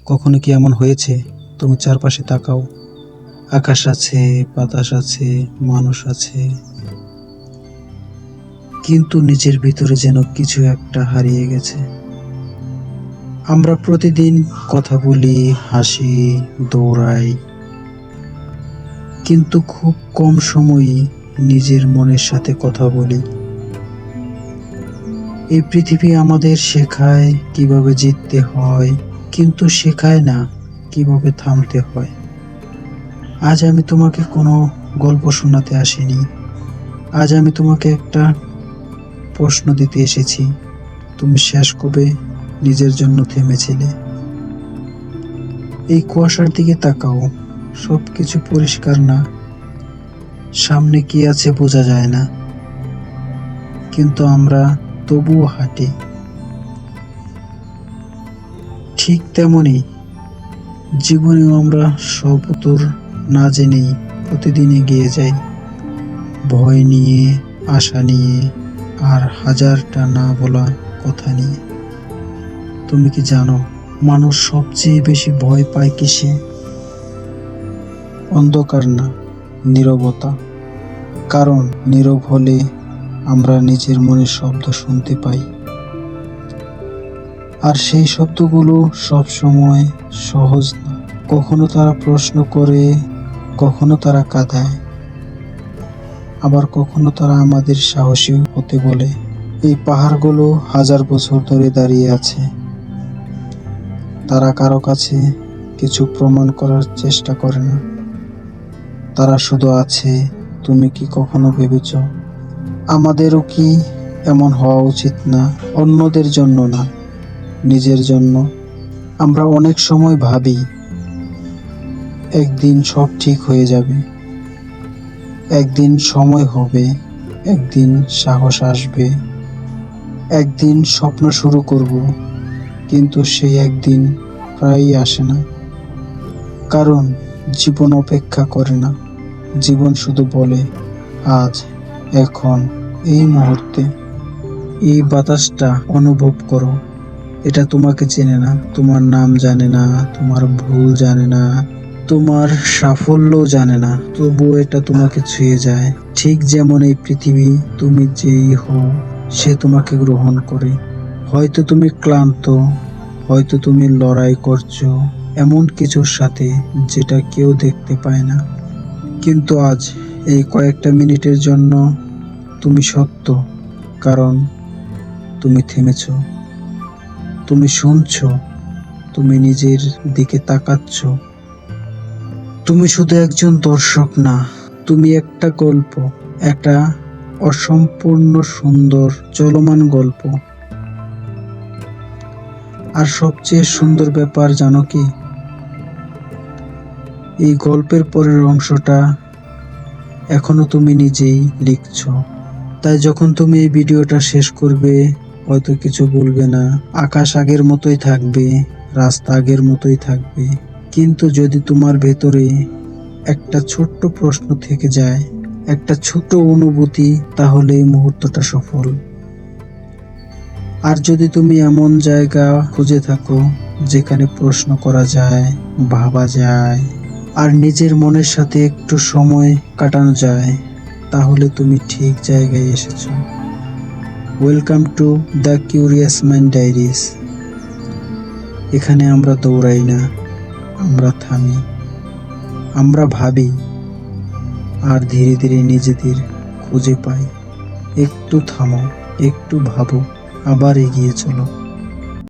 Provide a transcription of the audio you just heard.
কখনো কি এমন হয়েছে তুমি চারপাশে তাকাও, আকাশ আছে, বাতাস আছে, মানুষ আছে, কিন্তু নিজের ভিতরে যেন কিছু একটা হারিয়ে গেছে। আমরা প্রতিদিন কথা বলি, হাসি, দৌড়াই, কিন্তু খুব কম সময়ই নিজের মনের সাথে কথা বলি। এই পৃথিবী আমাদের শেখায় কিভাবে জিততে হয়, কিন্তু শেখায় না কিভাবে থামতে হয়। আজ আমি তোমাকে কোনো গল্প শোনাতে আসিনি। আজ আমি তোমাকে একটা প্রশ্ন দিতে এসেছি। তুমি শেষ কবে নিজের জন্য থেমেছিলে? এই কুয়াশার দিকে তাকাও, সবকিছু পরিষ্কার না, সামনে কি আছে বোঝা যায় না, কিন্তু আমরা তবুও হাঁটি। ঠিক তেমনি জীবনেও আমরা সব উত্তর না জেনেই প্রতিদিন এগিয়ে যাই, ভয় নিয়ে, আশা নিয়ে, আর হাজারটা না বলা কথা নিয়ে। তুমি কি জানো, মানুষ সবচেয়ে বেশি ভয় পায় কিসে? অন্ধকার না, নীরবতা। কারণ নীরব হলে আমরা নিজের মনের শব্দ শুনতে পাই, আর সেই শব্দগুলো সব সময় সহজ না। কখনো তারা প্রশ্ন করে, কখনো তারা কাঁদায়, আবার কখনো তারা আমাদের সাহসী হতে বলে। এই পাহাড়গুলো হাজার বছর ধরে দাঁড়িয়ে আছে। তারা কারো কাছে কিছু প্রমাণ করার চেষ্টা করে না, তারা শুধু আছে। তুমি কি কখনো ভেবেছ আমাদেরও কি এমন হওয়া উচিত না? অন্যদের জন্য না, নিজের জন্য। আমরা অনেক সময় ভাবি একদিন সব ঠিক হয়ে যাবে, একদিন সময় হবে, একদিন সাহস আসবে, একদিন স্বপ্ন শুরু করব, কিন্তু সেই একদিন প্রায়ই আসে না। কারণ জীবন অপেক্ষা করে না। জীবন শুধু বলে, আজ, এখন, এই মুহূর্তে। এই বাতাসটা অনুভব করো। এটা তোমাকে চেনে না, তোমার নাম জানে না, তোমার ভুল জানে না, তোমার সাফল্যও জানে না, তবুও এটা তোমাকে ছুঁয়ে যায়। ঠিক যেমন এই পৃথিবী, তুমি যেই হও সে তোমাকে গ্রহণ করে। হয়তো তুমি ক্লান্ত, হয়তো তুমি লড়াই করছো এমন কিছুর সাথে যেটা কেউ দেখতে পায় না, কিন্তু আজ এই কয়েকটা মিনিটের জন্য তুমি সত্য। কারণ তুমি থেমেছ, তুমি শুনছো, তুমি নিজের দিকে তাকাচ্ছ। তুমি শুধু একজন দর্শক না, তুমি একটা গল্প, একটা অসম্পূর্ণ সুন্দর চলমান গল্প। আর সবচেয়ে সুন্দর ব্যাপার জানো কি? এই গল্পের পরের অংশটা এখনো তুমি নিজেই লিখছো। তাই যখন তুমি এই ভিডিওটা শেষ করবে, হয়তো কিছু বলবে না, আকাশ আগের মতোই থাকবে, রাস্তা আগের মতোই থাকবে, কিন্তু যদি তোমার ভেতরে একটা ছোট্ট প্রশ্ন থেকে যায়, একটা ছোট অনুভূতি, তাহলে এই মুহূর্তটা সফল। আর যদি তুমি এমন জায়গা খুঁজে থাকো যেখানে প্রশ্ন করা যায়, ভাবা যায়, আর নিজের মনের সাথে একটু সময় কাটানো যায়, তাহলে তুমি ঠিক জায়গায় এসেছো। Welcome to the curious mind diaries. এখানে আমরা দৌড়াই না, আমরা থামি, আমরা ভাবি, আর ধীরে ধীরে নিজেদের খুঁজে পাই। একটু থামো, একটু ভাবো, আবার এগিয়ে চলো।